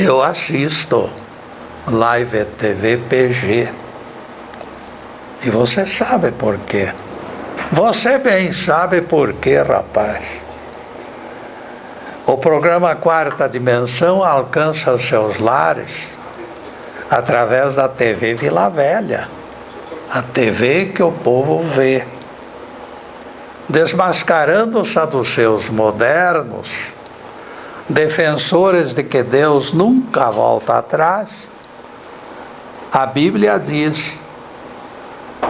Eu assisto Live TV PG. E você sabe por quê. Você bem sabe por quê, rapaz. O programa Quarta Dimensão alcança os seus lares através da TV Vila Velha, a TV que o povo vê. Desmascarando os saduceus modernos, defensores de que Deus nunca volta atrás, a Bíblia diz: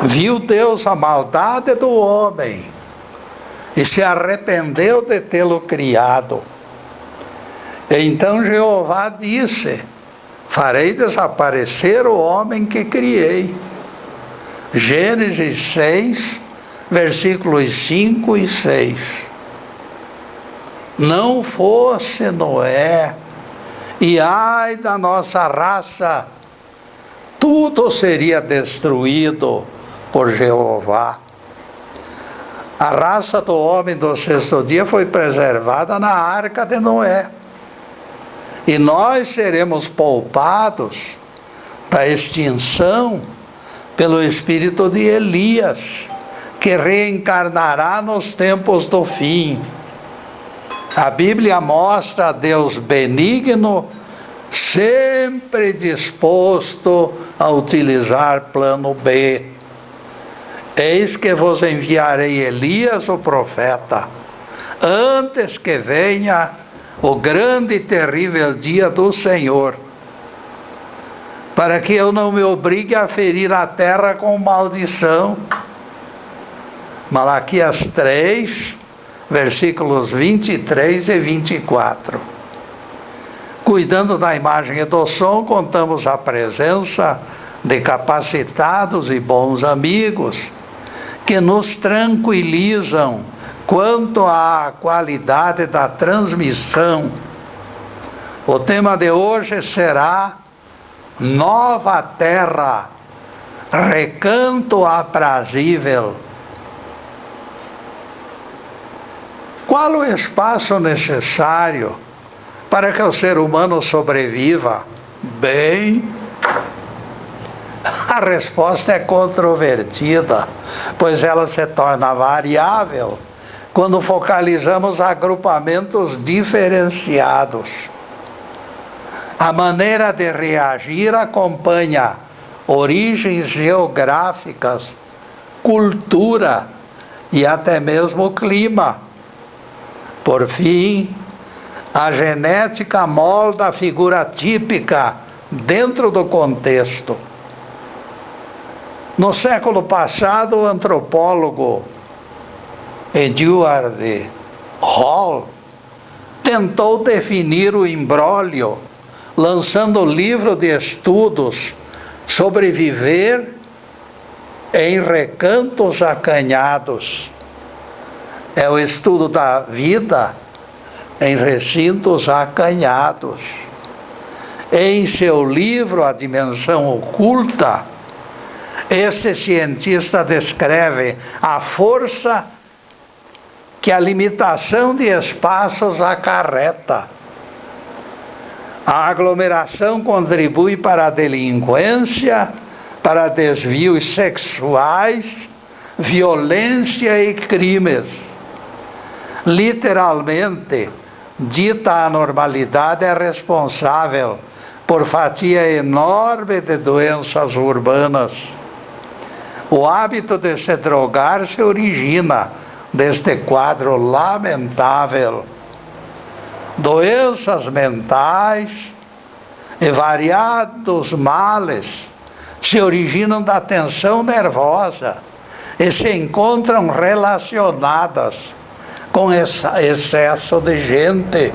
viu Deus a maldade do homem e se arrependeu de tê-lo criado. Então Jeová disse: farei desaparecer o homem que criei. Gênesis 6, versículos 5 e 6. Não fosse Noé, e ai da nossa raça, tudo seria destruído por Jeová. A raça do homem do sexto dia foi preservada na arca de Noé. E nós seremos poupados da extinção pelo espírito de Elias, que reencarnará nos tempos do fim. A Bíblia mostra a Deus benigno, sempre disposto a utilizar plano B. Eis que vos enviarei Elias, o profeta, antes que venha o grande e terrível dia do Senhor, para que eu não me obrigue a ferir a terra com maldição. Malaquias 3, versículos 23 e 24. Cuidando da imagem e do som, contamos a presença de capacitados e bons amigos que nos tranquilizam quanto à qualidade da transmissão. O tema de hoje será Nova Terra, recanto aprazível. Qual o espaço necessário para que o ser humano sobreviva? Bem, a resposta é controvertida, pois ela se torna variável quando focalizamos agrupamentos diferenciados. A maneira de reagir acompanha origens geográficas, cultura e até mesmo clima. Por fim, a genética molda a figura típica dentro do contexto. No século passado, o antropólogo Edward Hall tentou definir o imbróglio, lançando o livro de estudos sobre viver em recantos acanhados. É o estudo da vida em recintos acanhados. Em seu livro A Dimensão Oculta, esse cientista descreve a força que a limitação de espaços acarreta. A aglomeração contribui para a delinquência, para desvios sexuais, violência e crimes. Literalmente, dita anormalidade é responsável por fatia enorme de doenças urbanas. O hábito de se drogar se origina deste quadro lamentável. Doenças mentais e variados males se originam da tensão nervosa e se encontram relacionadas com excesso de gente.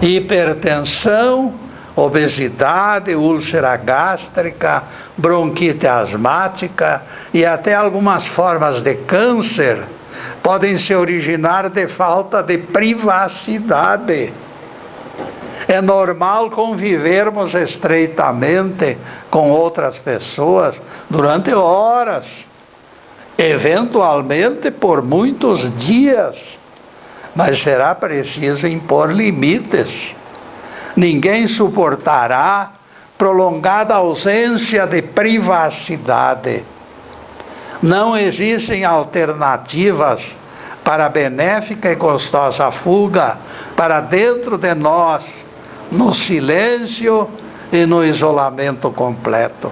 Hipertensão, obesidade, úlcera gástrica, bronquite asmática e até algumas formas de câncer podem se originar de falta de privacidade. É normal convivermos estreitamente com outras pessoas durante horas, eventualmente por muitos dias, mas será preciso impor limites. Ninguém suportará prolongada ausência de privacidade. Não existem alternativas para a benéfica e gostosa fuga para dentro de nós, no silêncio e no isolamento completo.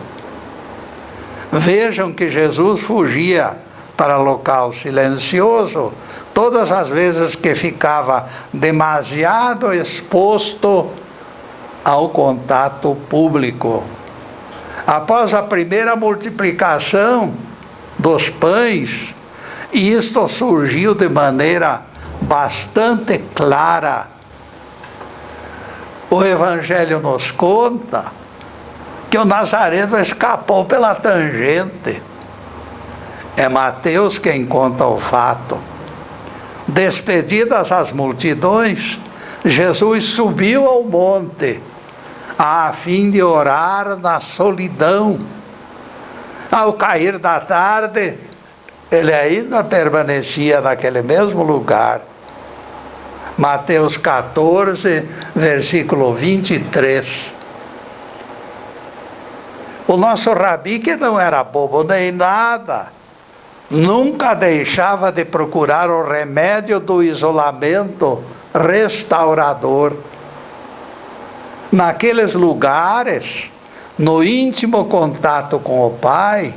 Vejam que Jesus fugia para local silencioso todas as vezes que ficava demasiado exposto ao contato público. Após a primeira multiplicação dos pães, isto surgiu de maneira bastante clara. O Evangelho nos conta que o Nazareno escapou pela tangente. É Mateus quem conta o fato. Despedidas as multidões, Jesus subiu ao monte, a fim de orar na solidão. Ao cair da tarde, ele ainda permanecia naquele mesmo lugar. Mateus 14, versículo 23. O nosso rabi, que não era bobo nem nada, nunca deixava de procurar o remédio do isolamento restaurador. Naqueles lugares, no íntimo contato com o Pai,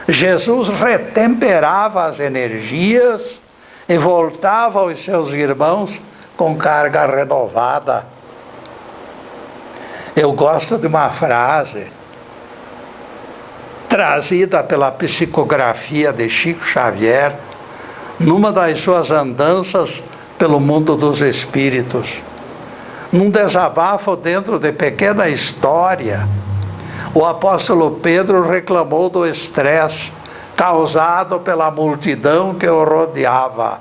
Jesus retemperava as energias e voltava aos seus irmãos com carga renovada. Eu gosto de uma frase trazida pela psicografia de Chico Xavier, numa das suas andanças pelo mundo dos espíritos. Num desabafo dentro de Pequena História, o apóstolo Pedro reclamou do estresse causado pela multidão que o rodeava.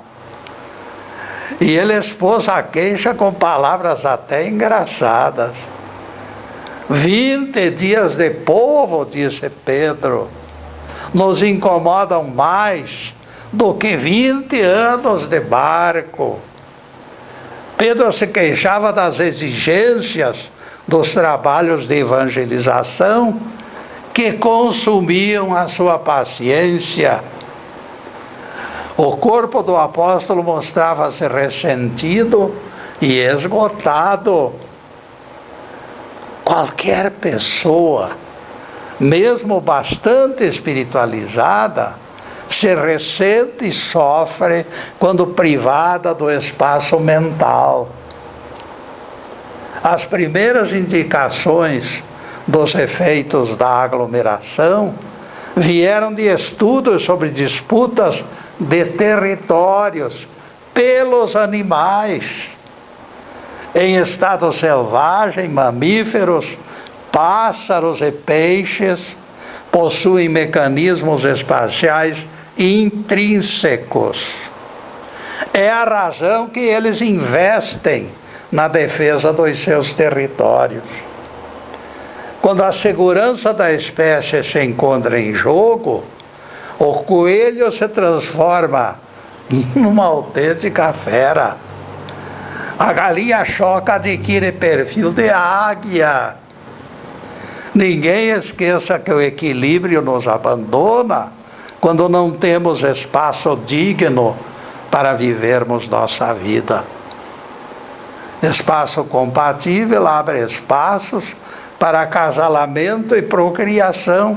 E ele expôs a queixa com palavras até engraçadas. 20 dias de povo, disse Pedro, nos incomodam mais do que 20 anos de barco. Pedro se queixava das exigências dos trabalhos de evangelização que consumiam a sua paciência. O corpo do apóstolo mostrava-se ressentido e esgotado. Qualquer pessoa, mesmo bastante espiritualizada, se ressente e sofre quando privada do espaço mental. As primeiras indicações dos efeitos da aglomeração vieram de estudos sobre disputas de territórios pelos animais. Em estado selvagem, mamíferos, pássaros e peixes possuem mecanismos espaciais intrínsecos. É a razão que eles investem na defesa dos seus territórios. Quando a segurança da espécie se encontra em jogo, o coelho se transforma numa autêntica fera. A galinha choca adquire perfil de águia. Ninguém esqueça que o equilíbrio nos abandona quando não temos espaço digno para vivermos nossa vida. Espaço compatível abre espaços para acasalamento e procriação.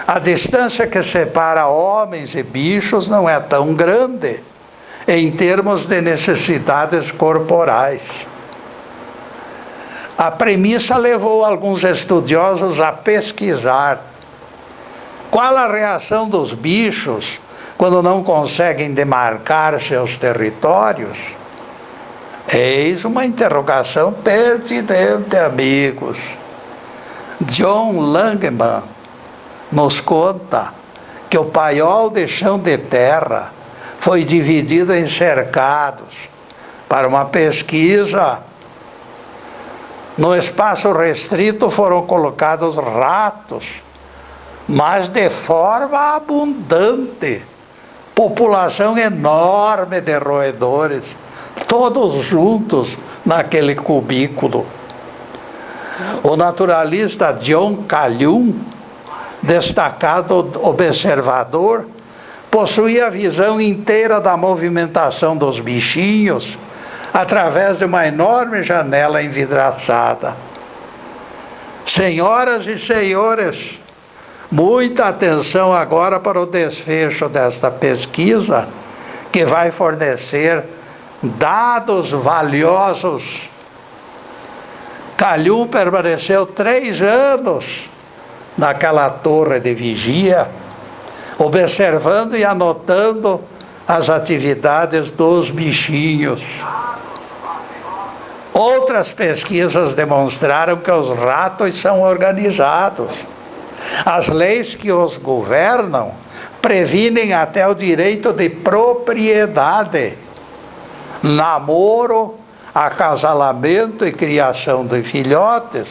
A distância que separa homens e bichos não é tão grande em termos de necessidades corporais. A premissa levou alguns estudiosos a pesquisar qual a reação dos bichos quando não conseguem demarcar seus territórios. Eis uma interrogação pertinente, amigos. John Langman nos conta que o paiol de chão de terra foi dividido em cercados para uma pesquisa. No espaço restrito foram colocados ratos, mas de forma abundante. População enorme de roedores, todos juntos naquele cubículo. O naturalista John Calhoun, destacado observador, possuía a visão inteira da movimentação dos bichinhos através de uma enorme janela envidraçada. Senhoras e senhores, muita atenção agora para o desfecho desta pesquisa, que vai fornecer dados valiosos. Calhoun permaneceu 3 anos naquela torre de vigia, observando e anotando as atividades dos bichinhos. Outras pesquisas demonstraram que os ratos são organizados. As leis que os governam previnem até o direito de propriedade, namoro, acasalamento e criação de filhotes.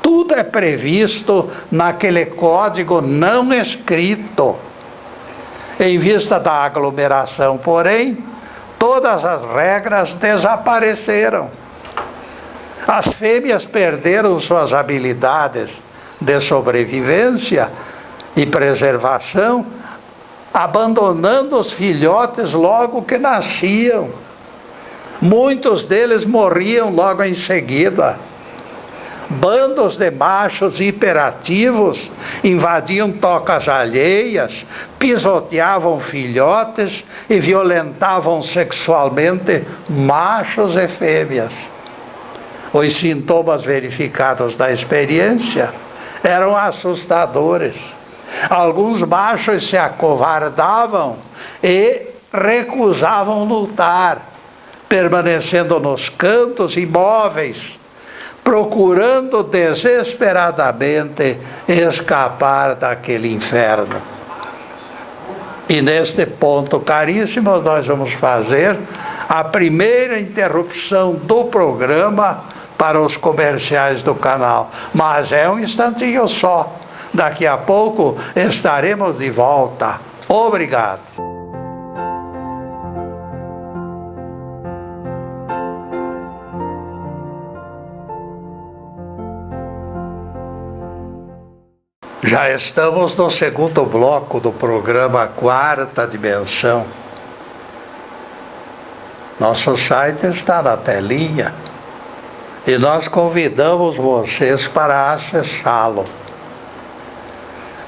Tudo é previsto naquele código não escrito. Em vista da aglomeração, porém, todas as regras desapareceram. As fêmeas perderam suas habilidades de sobrevivência e preservação, abandonando os filhotes logo que nasciam. Muitos deles morriam logo em seguida. Bandos de machos hiperativos invadiam tocas alheias, pisoteavam filhotes e violentavam sexualmente machos e fêmeas. Os sintomas verificados da experiência eram assustadores. Alguns machos se acovardavam e recusavam lutar, permanecendo nos cantos imóveis, procurando desesperadamente escapar daquele inferno. E neste ponto, caríssimos, nós vamos fazer a primeira interrupção do programa para os comerciais do canal. Mas é um instantinho só. Daqui a pouco estaremos de volta. Obrigado. Já estamos no segundo bloco do programa Quarta Dimensão. Nosso site está na telinha e nós convidamos vocês para acessá-lo.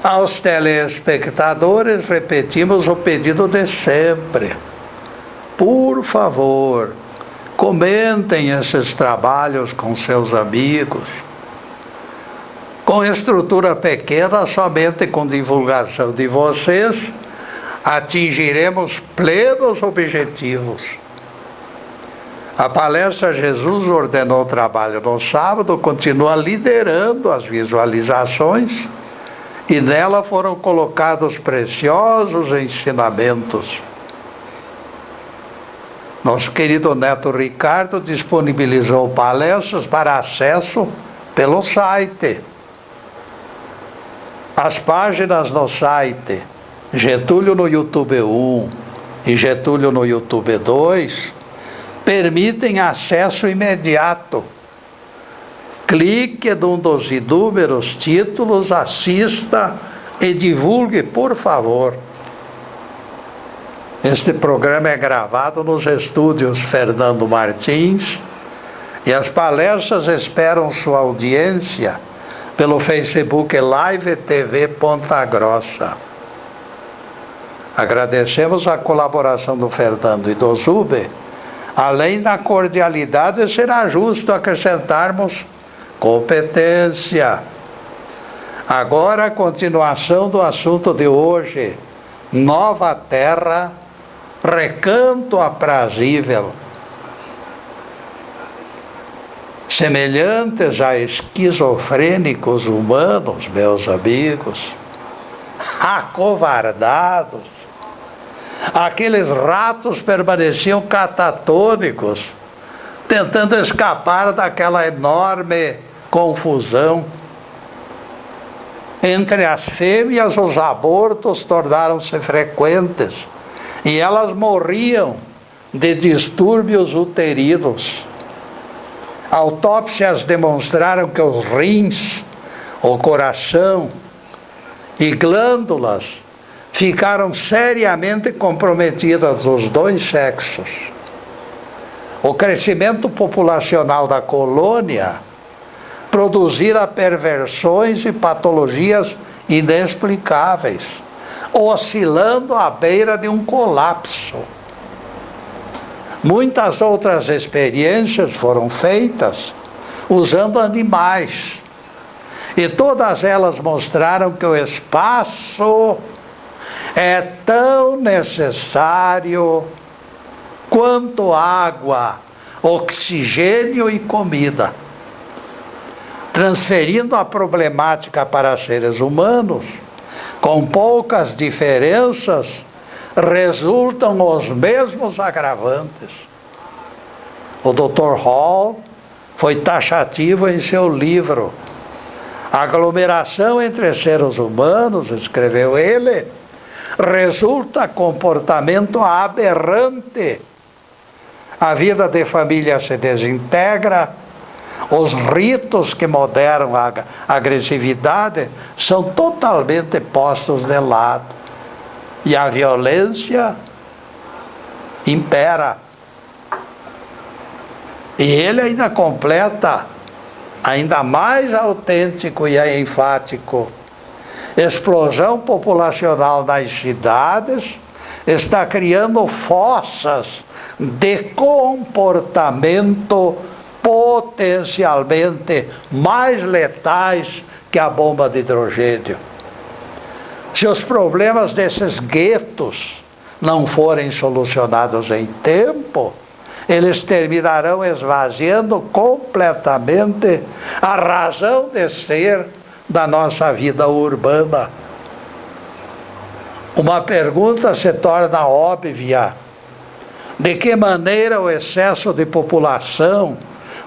Aos telespectadores, repetimos o pedido de sempre. Por favor, comentem esses trabalhos com seus amigos. Com estrutura pequena, somente com divulgação de vocês, atingiremos plenos objetivos. A palestra Jesus ordenou o trabalho no sábado continua liderando as visualizações e nela foram colocados preciosos ensinamentos. Nosso querido neto Ricardo disponibilizou palestras para acesso pelo site. As páginas no site Getúlio no YouTube 1 e Getúlio no YouTube 2 permitem acesso imediato. Clique num dos inúmeros títulos, assista e divulgue, por favor. Este programa é gravado nos estúdios Fernando Martins e as palestras esperam sua audiência pelo Facebook Live TV Ponta Grossa. Agradecemos a colaboração do Fernando e do Zube. Além da cordialidade, será justo acrescentarmos competência. Agora, a continuação do assunto de hoje. Nova Terra, recanto aprazível. Semelhantes a esquizofrênicos humanos, meus amigos, acovardados, aqueles ratos permaneciam catatônicos, tentando escapar daquela enorme confusão. Entre as fêmeas, os abortos tornaram-se frequentes, e elas morriam de distúrbios uterinos. Autópsias demonstraram que os rins, o coração e glândulas ficaram seriamente comprometidas nos dois sexos. O crescimento populacional da colônia produzira perversões e patologias inexplicáveis, oscilando à beira de um colapso. Muitas outras experiências foram feitas usando animais, e todas elas mostraram que o espaço é tão necessário quanto água, oxigênio e comida. Transferindo a problemática para seres humanos, com poucas diferenças, resultam os mesmos agravantes. O Dr. Hall foi taxativo em seu livro. A aglomeração entre seres humanos, escreveu ele, resulta comportamento aberrante. A vida de família se desintegra, os ritos que moderam a agressividade são totalmente postos de lado. E a violência impera. E ele ainda completa, ainda mais autêntico e enfático: explosão populacional nas cidades está criando fossas de comportamento potencialmente mais letais que a bomba de hidrogênio. Se os problemas desses guetos não forem solucionados em tempo, eles terminarão esvaziando completamente a razão de ser da nossa vida urbana. Uma pergunta se torna óbvia: de que maneira o excesso de população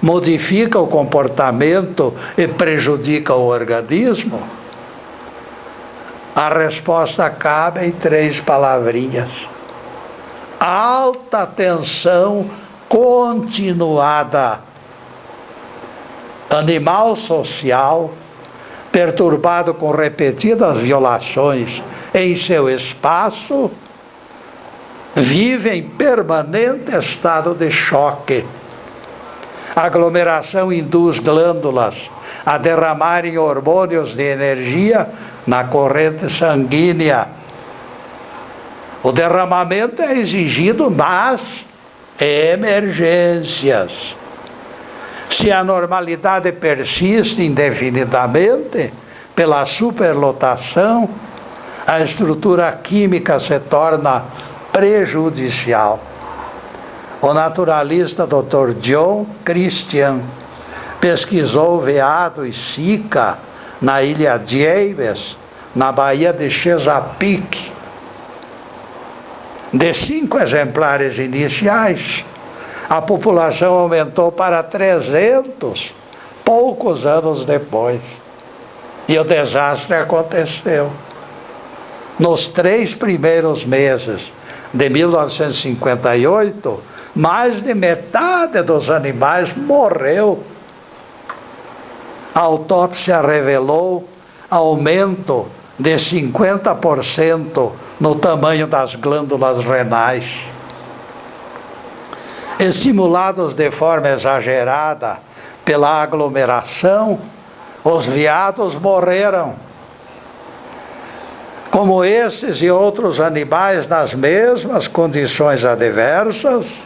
modifica o comportamento e prejudica o organismo? A resposta cabe em 3 palavrinhas: alta tensão continuada. Animal social, perturbado com repetidas violações em seu espaço, vive em permanente estado de choque. A aglomeração induz glândulas a derramarem hormônios de energia na corrente sanguínea. O derramamento é exigido nas emergências. Se a normalidade persiste indefinidamente pela superlotação, a estrutura química se torna prejudicial. O naturalista Dr. John Christian pesquisou veado e sica na ilha James, na Baía de Chesapeake. De 5 exemplares iniciais, a população aumentou para 300 poucos anos depois. E o desastre aconteceu. Nos 3 primeiros meses de 1958, mais de metade dos animais morreu. A autópsia revelou aumento de 50% no tamanho das glândulas renais. Estimulados de forma exagerada pela aglomeração, os veados morreram. Como esses e outros animais nas mesmas condições adversas,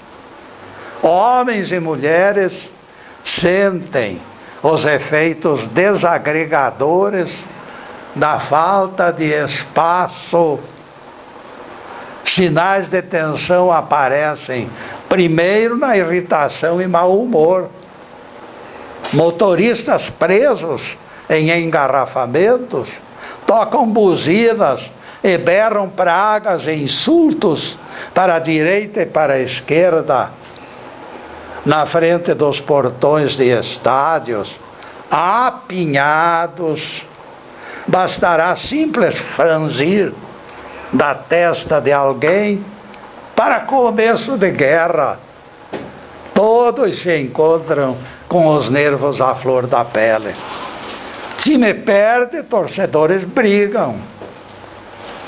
homens e mulheres sentem os efeitos desagregadores da falta de espaço. Sinais de tensão aparecem primeiro na irritação e mau humor. Motoristas presos em engarrafamentos tocam buzinas e berram pragas e insultos para a direita e para a esquerda. Na frente dos portões de estádios, apinhados, bastará simples franzir da testa de alguém para começo de guerra. Todos se encontram com os nervos à flor da pele. Time perde, torcedores brigam.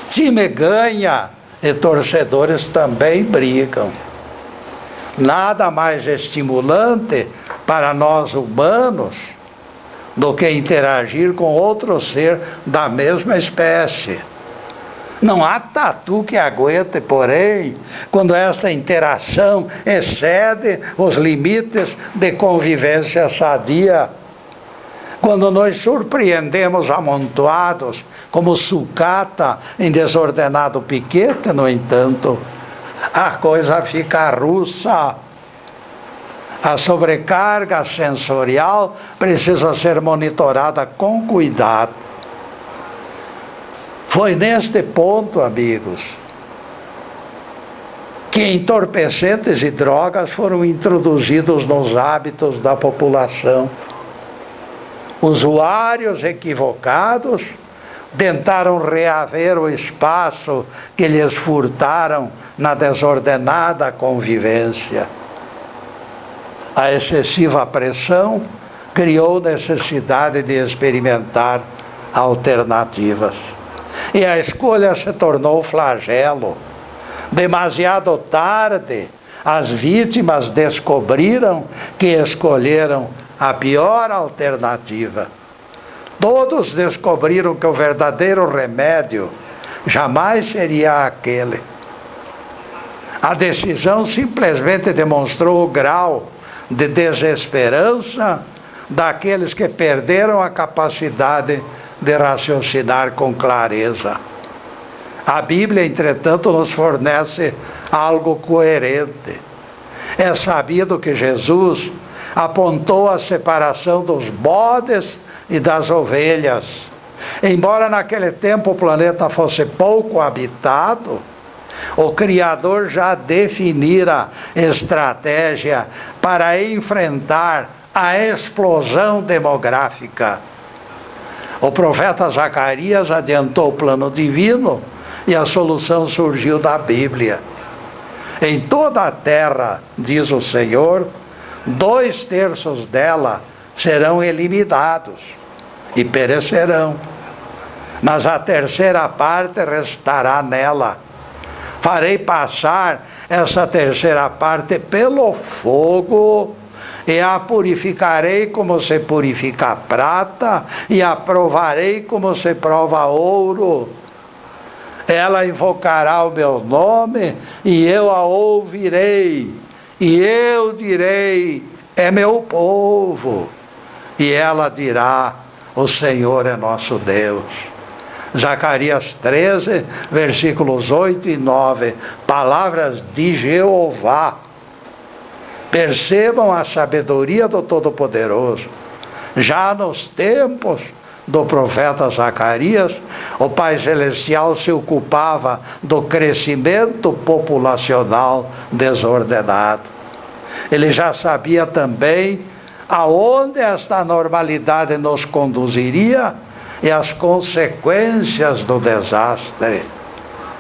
Time ganha e torcedores também brigam. Nada mais estimulante para nós humanos do que interagir com outro ser da mesma espécie. Não há tatu que aguente, porém, quando essa interação excede os limites de convivência sadia. Quando nos surpreendemos amontoados, como sucata em desordenado piquete, no entanto, a coisa fica russa. A sobrecarga sensorial precisa ser monitorada com cuidado. Foi neste ponto, amigos, que entorpecentes e drogas foram introduzidos nos hábitos da população. Usuários equivocados tentaram reaver o espaço que lhes furtaram na desordenada convivência. A excessiva pressão criou necessidade de experimentar alternativas. E a escolha se tornou flagelo. Demasiado tarde, as vítimas descobriram que escolheram a pior alternativa. Todos descobriram que o verdadeiro remédio jamais seria aquele. A decisão simplesmente demonstrou o grau de desesperança daqueles que perderam a capacidade de raciocinar com clareza. A Bíblia, entretanto, nos fornece algo coerente. É sabido que Jesus apontou a separação dos bodes e das ovelhas. Embora naquele tempo o planeta fosse pouco habitado, o Criador já definira estratégia para enfrentar a explosão demográfica. O profeta Zacarias adiantou o plano divino e a solução surgiu da Bíblia. Em toda a terra, diz o Senhor, 2/3 dela serão eliminados e perecerão, mas a terceira parte restará nela. Farei passar essa terceira parte pelo fogo e a purificarei como se purifica a prata e a provarei como se prova ouro. Ela invocará o meu nome e eu a ouvirei. E eu direi, é meu povo. E ela dirá, o Senhor é nosso Deus. Zacarias 13, versículos 8 e 9, palavras de Jeová. Percebam a sabedoria do Todo-Poderoso. Já nos tempos do profeta Zacarias, o Pai Celestial se ocupava do crescimento populacional desordenado. Ele já sabia também aonde esta normalidade nos conduziria e as consequências do desastre.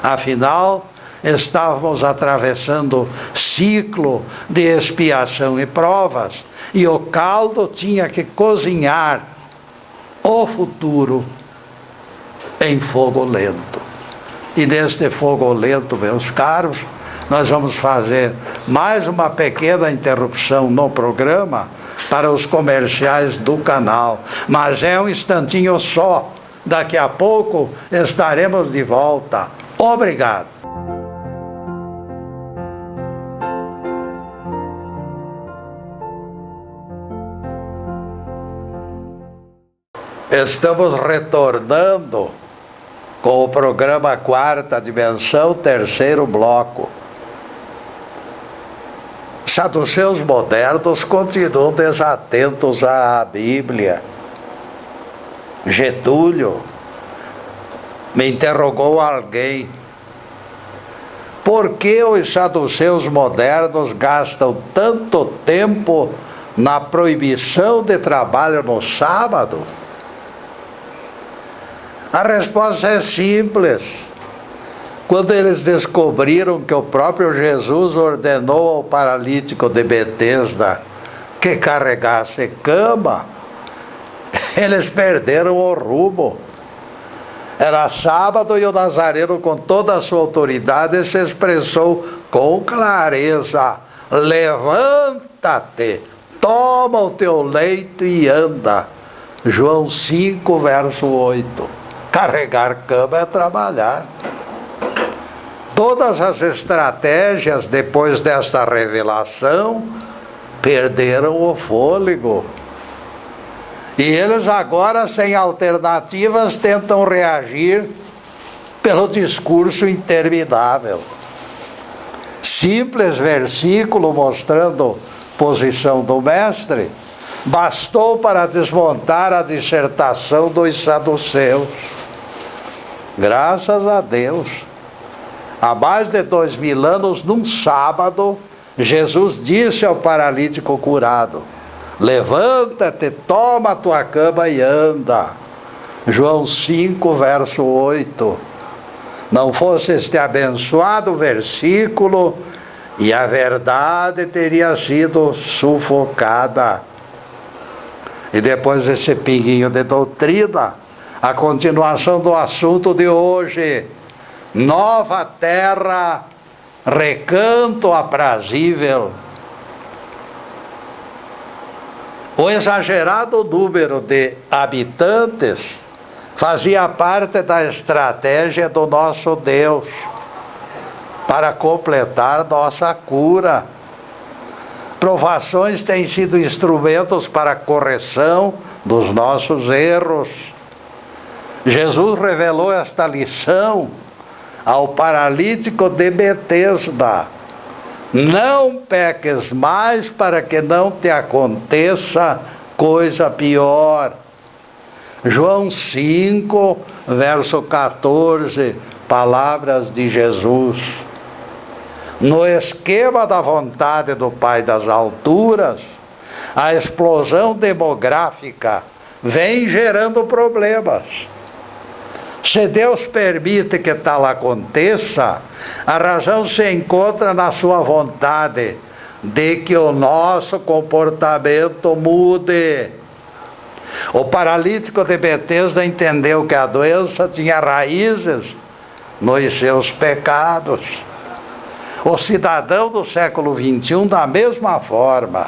Afinal, estávamos atravessando ciclo de expiação e provas, e o caldo tinha que cozinhar o futuro em fogo lento. E neste fogo lento, meus caros, nós vamos fazer mais uma pequena interrupção no programa para os comerciais do canal. Mas é um instantinho só. Daqui a pouco estaremos de volta. Obrigado. Estamos retornando com o programa Quarta Dimensão, terceiro bloco. Saduceus modernos continuam desatentos à Bíblia. Getúlio me interrogou alguém: por que os saduceus modernos gastam tanto tempo na proibição de trabalho no sábado? A resposta é simples. Quando eles descobriram que o próprio Jesus ordenou ao paralítico de Betesda que carregasse cama, eles perderam o rumo. Era sábado e o Nazareno, com toda a sua autoridade, se expressou com clareza: levanta-te, toma o teu leito e anda. João 5, verso 8. Carregar cama é trabalhar. Todas as estratégias depois desta revelação perderam o fôlego. E eles agora, sem alternativas, tentam reagir pelo discurso interminável. Simples versículo mostrando posição do mestre bastou para desmontar a dissertação dos saduceus. Graças a Deus. Há mais de 2000 anos, num sábado, Jesus disse ao paralítico curado: levanta-te, toma a tua cama e anda. João 5, verso 8. Não fosse este abençoado versículo, e a verdade teria sido sufocada. E depois esse pinguinho de doutrina, a continuação do assunto de hoje: nova terra, recanto aprazível. O exagerado número de habitantes fazia parte da estratégia do nosso Deus para completar nossa cura. Provações têm sido instrumentos para a correção dos nossos erros. Jesus revelou esta lição ao paralítico de Betesda: não peques mais para que não te aconteça coisa pior. João 5, verso 14, palavras de Jesus. No esquema da vontade do Pai das alturas, a explosão demográfica vem gerando problemas. Se Deus permite que tal aconteça, a razão se encontra na sua vontade de que o nosso comportamento mude. O paralítico de Betesda entendeu que a doença tinha raízes nos seus pecados. O cidadão do século XXI, da mesma forma,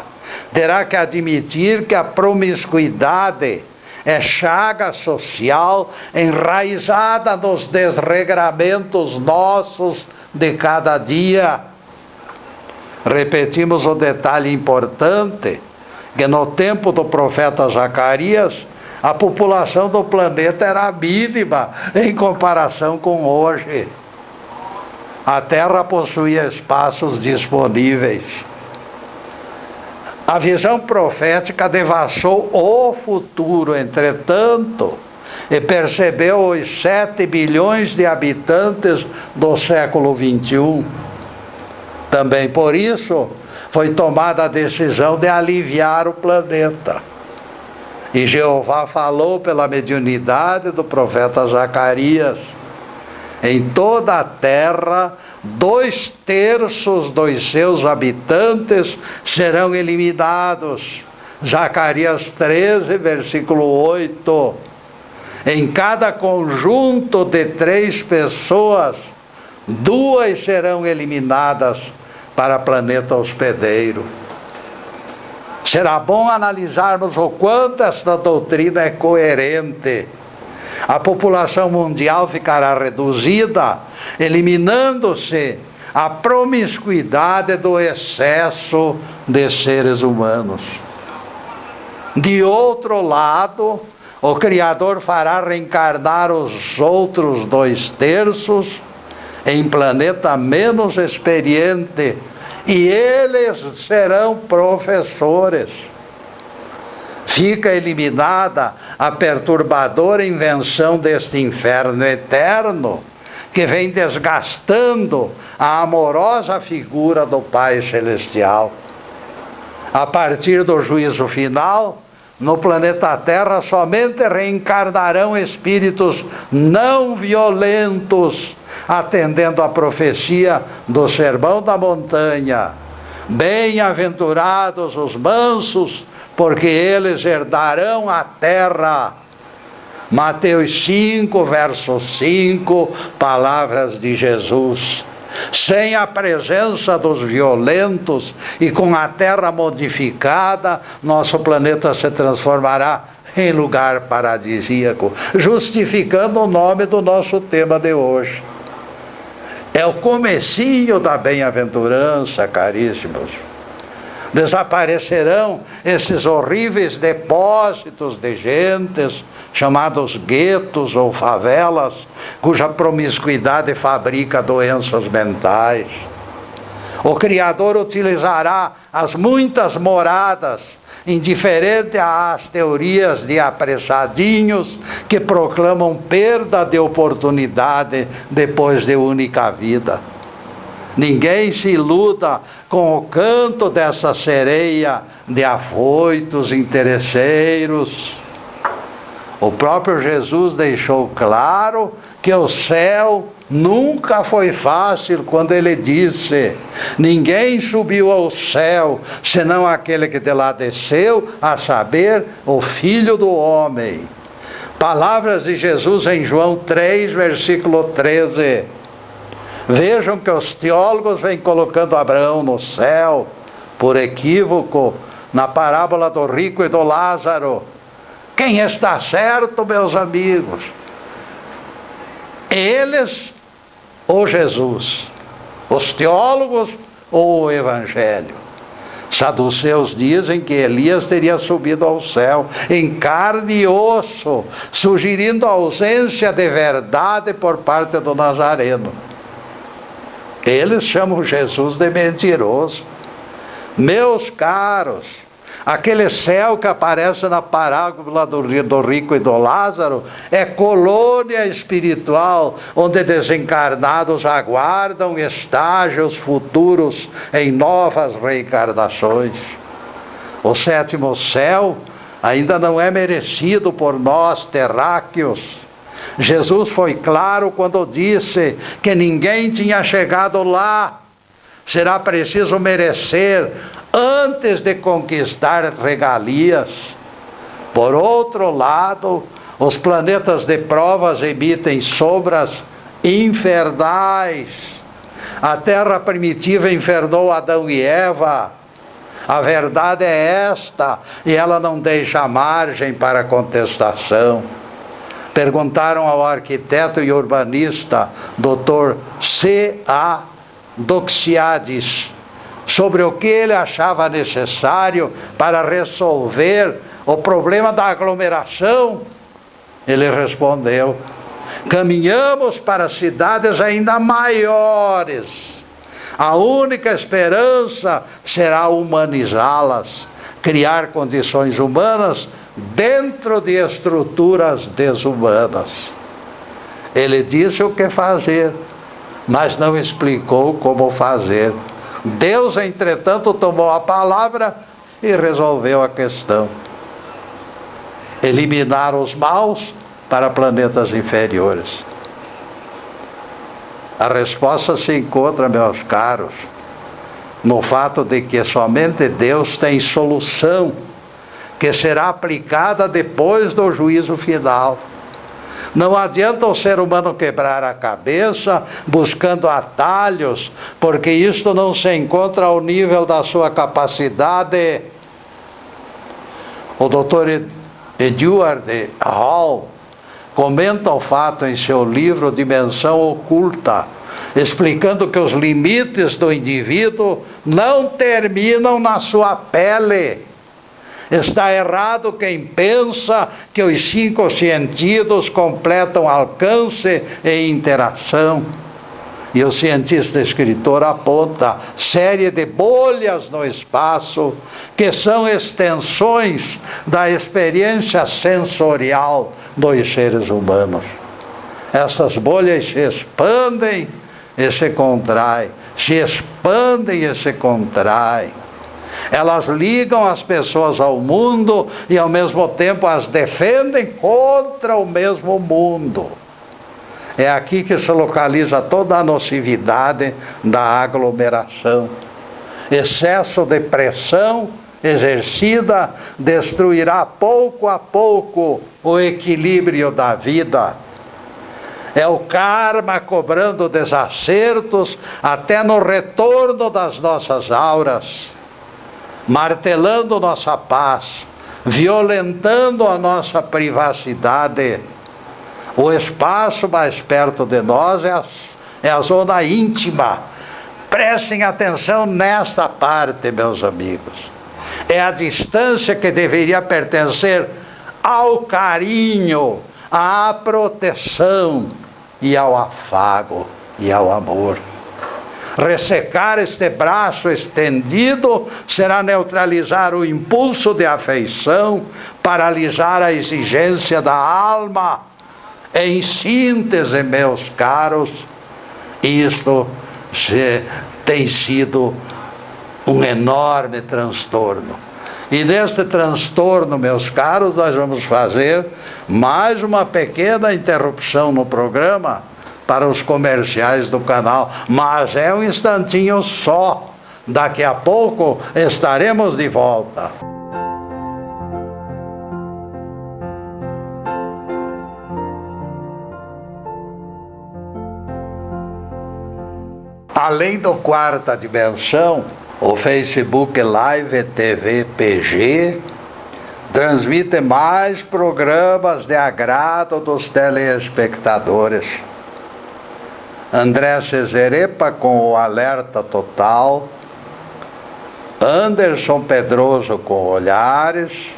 terá que admitir que a promiscuidade é chaga social enraizada nos desregramentos nossos de cada dia. Repetimos o detalhe importante, que no tempo do profeta Zacarias, a população do planeta era mínima em comparação com hoje. A Terra possuía espaços disponíveis. A visão profética devassou o futuro, entretanto, e percebeu os 7 bilhões de habitantes do século XXI. Também por isso, foi tomada a decisão de aliviar o planeta. E Jeová falou pela mediunidade do profeta Zacarias: em toda a terra, 2/3 dos seus habitantes serão eliminados. Zacarias 13, versículo 8. Em cada conjunto de 3 pessoas, 2 serão eliminadas para planeta hospedeiro. Será bom analisarmos o quanto esta doutrina é coerente. A população mundial ficará reduzida, eliminando-se a promiscuidade do excesso de seres humanos. De outro lado, o Criador fará reencarnar os outros 2/3 em planeta menos experiente, e eles serão professores. Fica eliminada a perturbadora invenção deste inferno eterno, que vem desgastando a amorosa figura do Pai Celestial. A partir do juízo final, no planeta Terra somente reencarnarão espíritos não violentos, atendendo à profecia do Sermão da Montanha. Bem-aventurados os mansos, porque eles herdarão a terra. Mateus 5, verso 5, palavras de Jesus. Sem a presença dos violentos e com a terra modificada, nosso planeta se transformará em lugar paradisíaco, justificando o nome do nosso tema de hoje. É o comecinho da bem-aventurança, caríssimos. Desaparecerão esses horríveis depósitos de gentes, chamados guetos ou favelas, cuja promiscuidade fabrica doenças mentais. O Criador utilizará as muitas moradas, indiferente às teorias de apressadinhos que proclamam perda de oportunidade depois de única vida. Ninguém se iluda com o canto dessa sereia de afoitos interesseiros. O próprio Jesus deixou claro que o céu nunca foi fácil quando ele disse: ninguém subiu ao céu, senão aquele que de lá desceu, a saber, o Filho do Homem. Palavras de Jesus em João 3, versículo 13. Vejam que os teólogos vêm colocando Abraão no céu, por equívoco, na parábola do rico e do Lázaro. Quem está certo, meus amigos? Eles ou Jesus? Os teólogos ou o Evangelho? Saduceus dizem que Elias teria subido ao céu em carne e osso, sugerindo a ausência de verdade por parte do Nazareno. Eles chamam Jesus de mentiroso. Meus caros, aquele céu que aparece na parábola do rico e do Lázaro é colônia espiritual, onde desencarnados aguardam estágios futuros em novas reencarnações. O sétimo céu ainda não é merecido por nós terráqueos. Jesus foi claro quando disse que ninguém tinha chegado lá. Será preciso merecer antes de conquistar regalias. Por outro lado, os planetas de provas emitem sombras infernais. A terra primitiva infernou Adão e Eva. A verdade é esta, e ela não deixa margem para contestação. Perguntaram ao arquiteto e urbanista, Dr. C.A. Doxiades, sobre o que ele achava necessário para resolver o problema da aglomeração. Ele respondeu: caminhamos para cidades ainda maiores. A única esperança será humanizá-las, criar condições humanas dentro de estruturas desumanas. Ele disse o que fazer, mas não explicou como fazer. Deus, entretanto, tomou a palavra e resolveu a questão. Eliminar os maus para planetas inferiores. A resposta se encontra, meus caros, no fato de que somente Deus tem solução, que será aplicada depois do juízo final. Não adianta o ser humano quebrar a cabeça buscando atalhos, porque isto não se encontra ao nível da sua capacidade. O Dr. Edward Hall comenta o fato em seu livro Dimensão Oculta, explicando que os limites do indivíduo não terminam na sua pele. Está errado quem pensa que os 5 sentidos completam alcance e interação. E o cientista escritor aponta série de bolhas no espaço que são extensões da experiência sensorial dos seres humanos. Essas bolhas se expandem e se contraem, se expandem e se contraem. Elas ligam as pessoas ao mundo e ao mesmo tempo as defendem contra o mesmo mundo. É aqui que se localiza toda a nocividade da aglomeração. Excesso de pressão exercida destruirá pouco a pouco o equilíbrio da vida. É o karma cobrando desacertos até no retorno das nossas auras, martelando nossa paz, violentando a nossa privacidade. O espaço mais perto de nós é a zona íntima. Prestem atenção nesta parte, meus amigos. É a distância que deveria pertencer ao carinho, à proteção e ao afago e ao amor. Ressecar este braço estendido será neutralizar o impulso de afeição, paralisar a exigência da alma. Em síntese, meus caros, isto tem sido um enorme transtorno. E neste transtorno, meus caros, nós vamos fazer mais uma pequena interrupção no programa para os comerciais do canal, mas é um instantinho só. Daqui a pouco estaremos de volta. Além do Quarta Dimensão, o Facebook Live TV PG transmite mais programas de agrado dos telespectadores. André Cesarepa com o Alerta Total, Anderson Pedroso com Olhares,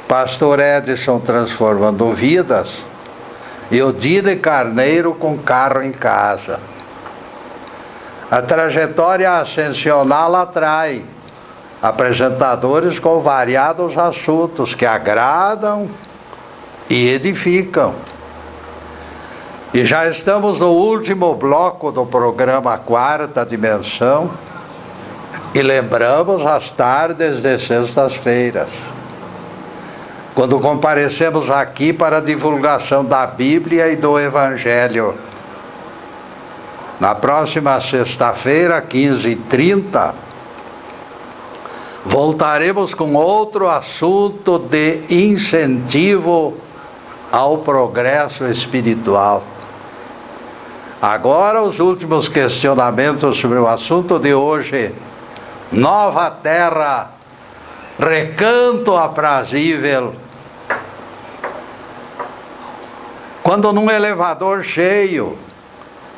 Pastor Edson Transformando Vidas e Odile Carneiro com Carro em Casa. A trajetória ascensional atrai apresentadores com variados assuntos que agradam e edificam. E já estamos no último bloco do programa Quarta Dimensão e lembramos as tardes de sextas-feiras, quando comparecemos aqui para a divulgação da Bíblia e do Evangelho. Na próxima sexta-feira, 15h30, voltaremos com outro assunto de incentivo ao progresso espiritual. Agora, os últimos questionamentos sobre o assunto de hoje. Nova Terra, recanto aprazível. Quando num elevador cheio,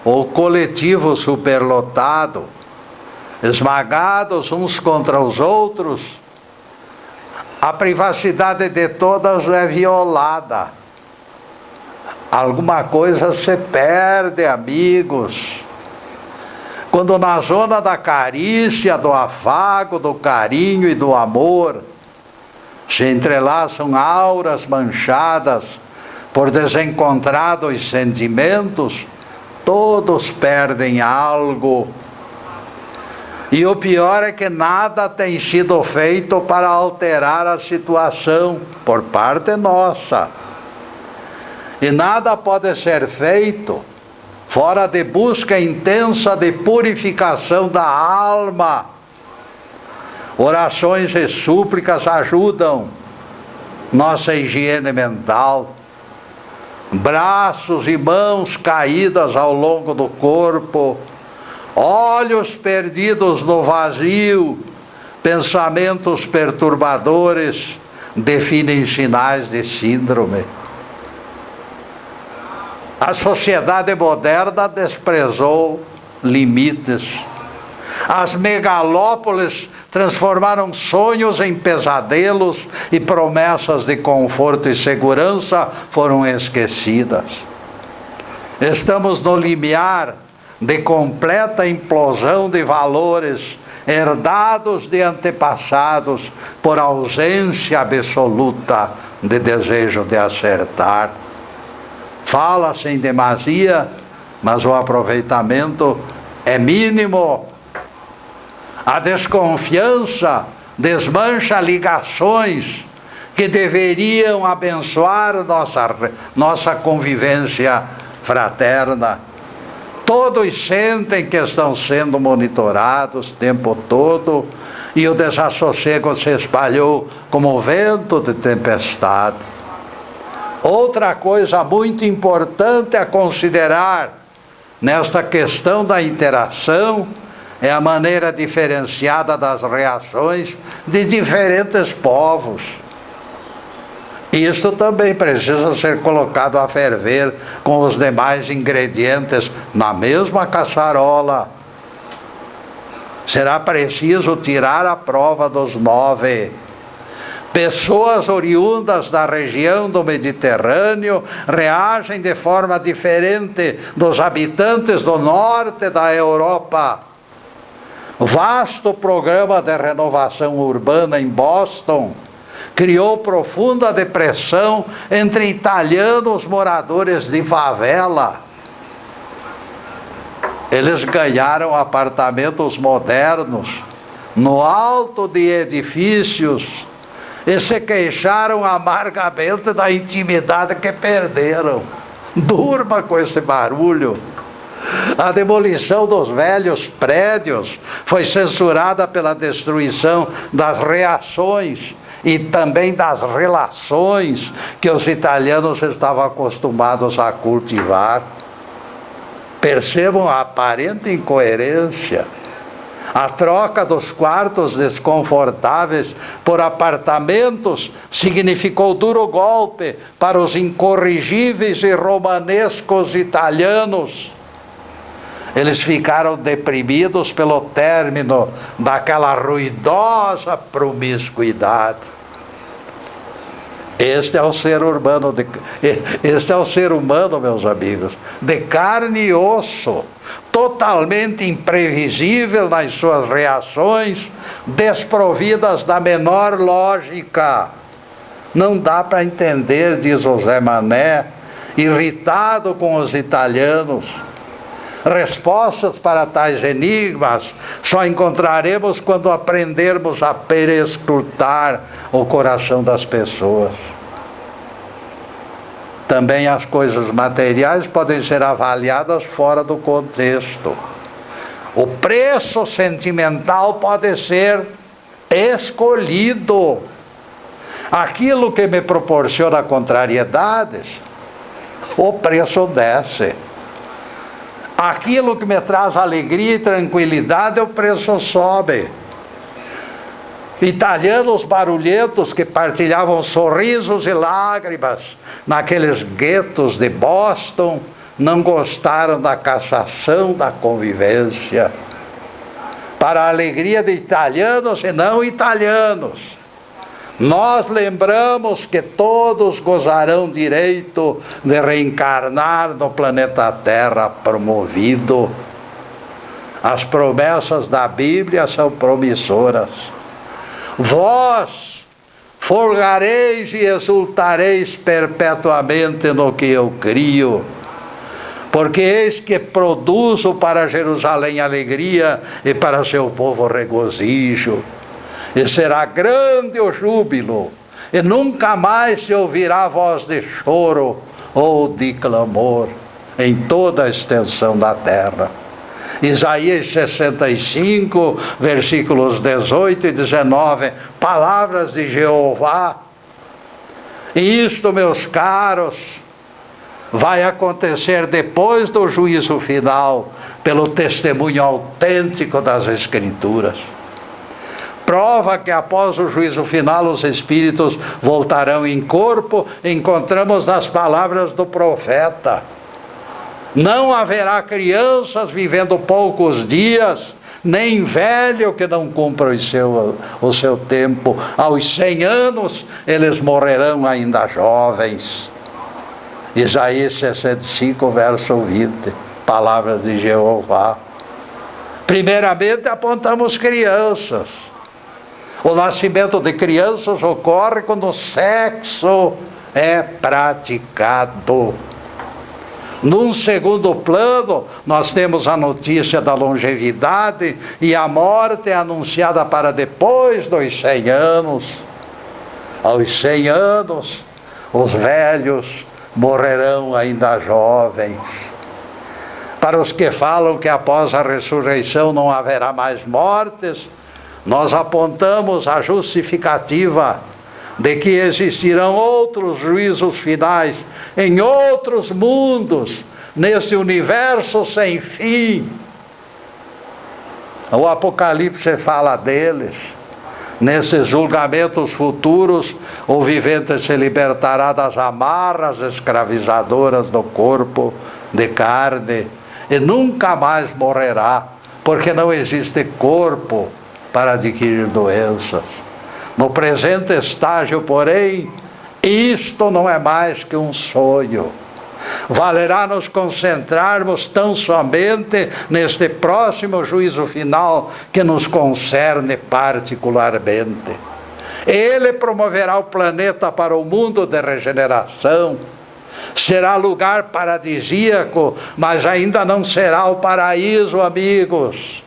ou coletivo superlotado, esmagados uns contra os outros, a privacidade de todas é violada. Alguma coisa se perde, amigos. Quando na zona da carícia, do afago, do carinho e do amor, se entrelaçam auras manchadas por desencontrados sentimentos, todos perdem algo. E o pior é que nada tem sido feito para alterar a situação por parte nossa. E nada pode ser feito fora de busca intensa de purificação da alma. Orações e súplicas ajudam nossa higiene mental. Braços e mãos caídas ao longo do corpo, olhos perdidos no vazio, pensamentos perturbadores definem sinais de síndrome. A sociedade moderna desprezou limites. As megalópolis transformaram sonhos em pesadelos e promessas de conforto e segurança foram esquecidas. Estamos no limiar de completa implosão de valores herdados de antepassados por ausência absoluta de desejo de acertar. Fala-se em demasia, mas o aproveitamento é mínimo. A desconfiança desmancha ligações que deveriam abençoar nossa convivência fraterna. Todos sentem que estão sendo monitorados o tempo todo e o desassossego se espalhou como vento de tempestade. Outra coisa muito importante a considerar nesta questão da interação é a maneira diferenciada das reações de diferentes povos. Isto também precisa ser colocado a ferver com os demais ingredientes na mesma caçarola. Será preciso tirar a prova dos 9. Pessoas oriundas da região do Mediterrâneo reagem de forma diferente dos habitantes do norte da Europa. Vasto programa de renovação urbana em Boston criou profunda depressão entre italianos moradores de favela. Eles ganharam apartamentos modernos no alto de edifícios e se queixaram amargamente da intimidade que perderam. Durma com esse barulho. A demolição dos velhos prédios foi censurada pela destruição das reações e também das relações que os italianos estavam acostumados a cultivar. Percebam a aparente incoerência. A troca dos quartos desconfortáveis por apartamentos significou duro golpe para os incorrigíveis e romanescos italianos. Eles ficaram deprimidos pelo término daquela ruidosa promiscuidade. Este é o ser humano, meus amigos, de carne e osso, totalmente imprevisível nas suas reações, desprovidas da menor lógica. Não dá para entender, diz José Mané, irritado com os italianos. Respostas para tais enigmas só encontraremos quando aprendermos a perscrutar o coração das pessoas. Também as coisas materiais podem ser avaliadas fora do contexto. O preço sentimental pode ser escolhido. Aquilo que me proporciona contrariedades, o preço desce. Aquilo que me traz alegria e tranquilidade, o preço sobe. Italianos barulhentos que partilhavam sorrisos e lágrimas naqueles guetos de Boston não gostaram da cassação da convivência. Para a alegria de italianos e não italianos, nós lembramos que todos gozarão direito de reencarnar no planeta Terra promovido. As promessas da Bíblia são promissoras. Vós folgareis e exultareis perpetuamente no que eu crio, porque eis que produzo para Jerusalém alegria e para seu povo regozijo. E será grande o júbilo, e nunca mais se ouvirá voz de choro ou de clamor em toda a extensão da terra. Isaías 65, versículos 18 e 19, palavras de Jeová. E isto, meus caros, vai acontecer depois do juízo final, pelo testemunho autêntico das Escrituras. Prova que após o juízo final os espíritos voltarão em corpo, encontramos nas palavras do profeta. Não haverá crianças vivendo poucos dias, nem velho que não cumpra o seu tempo. Aos 100 anos eles morrerão ainda jovens. Isaías 65, verso 20, palavras de Jeová. Primeiramente apontamos crianças. O nascimento de crianças ocorre quando o sexo é praticado. Num segundo plano, nós temos a notícia da longevidade e a morte é anunciada para depois dos 100 anos. Aos 100 anos, os velhos morrerão ainda jovens. Para os que falam que após a ressurreição não haverá mais mortes, nós apontamos a justificativa de que existirão outros juízos finais em outros mundos, nesse universo sem fim. O Apocalipse fala deles. Nesses julgamentos futuros, o vivente se libertará das amarras escravizadoras do corpo de carne e nunca mais morrerá, porque não existe corpo para adquirir doenças. No presente estágio, porém, isto não é mais que um sonho. Valerá nos concentrarmos tão somente neste próximo juízo final que nos concerne particularmente. Ele promoverá o planeta para o mundo de regeneração. Será lugar paradisíaco, mas ainda não será o paraíso, amigos.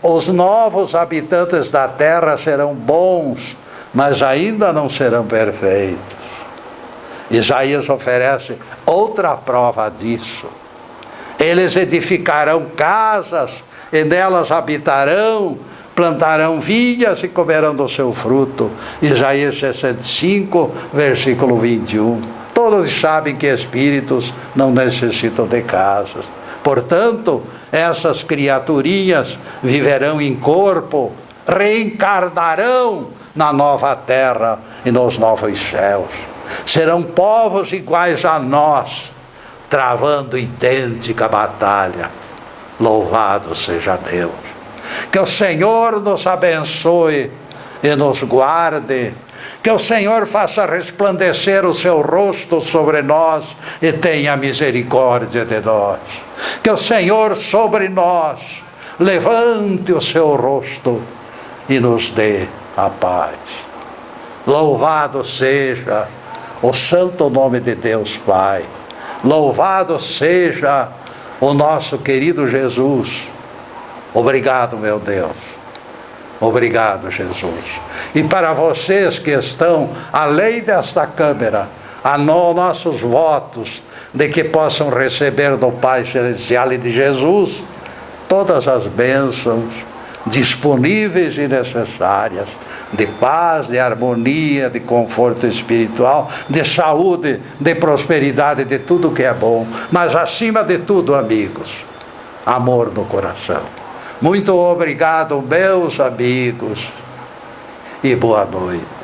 Os novos habitantes da terra serão bons, mas ainda não serão perfeitos. Isaías oferece outra prova disso. Eles edificarão casas, e nelas habitarão, plantarão vinhas e comerão do seu fruto. Isaías 65, versículo 21. Todos sabem que espíritos não necessitam de casas. Portanto, essas criaturinhas viverão em corpo, reencarnarão na nova terra e nos novos céus. Serão povos iguais a nós, travando idêntica batalha. Louvado seja Deus. Que o Senhor nos abençoe e nos guarde. Que o Senhor faça resplandecer o seu rosto sobre nós e tenha misericórdia de nós. Que o Senhor sobre nós levante o seu rosto e nos dê a paz. Louvado seja o santo nome de Deus Pai. Louvado seja o nosso querido Jesus. Obrigado, meu Deus. Obrigado, Jesus. E para vocês que estão além desta câmera, nossos votos de que possam receber do Pai Celestial e de Jesus todas as bênçãos disponíveis e necessárias, de paz, de harmonia, de conforto espiritual, de saúde, de prosperidade, de tudo que é bom. Mas acima de tudo, amigos, amor no coração. Muito obrigado, meus amigos, e boa noite.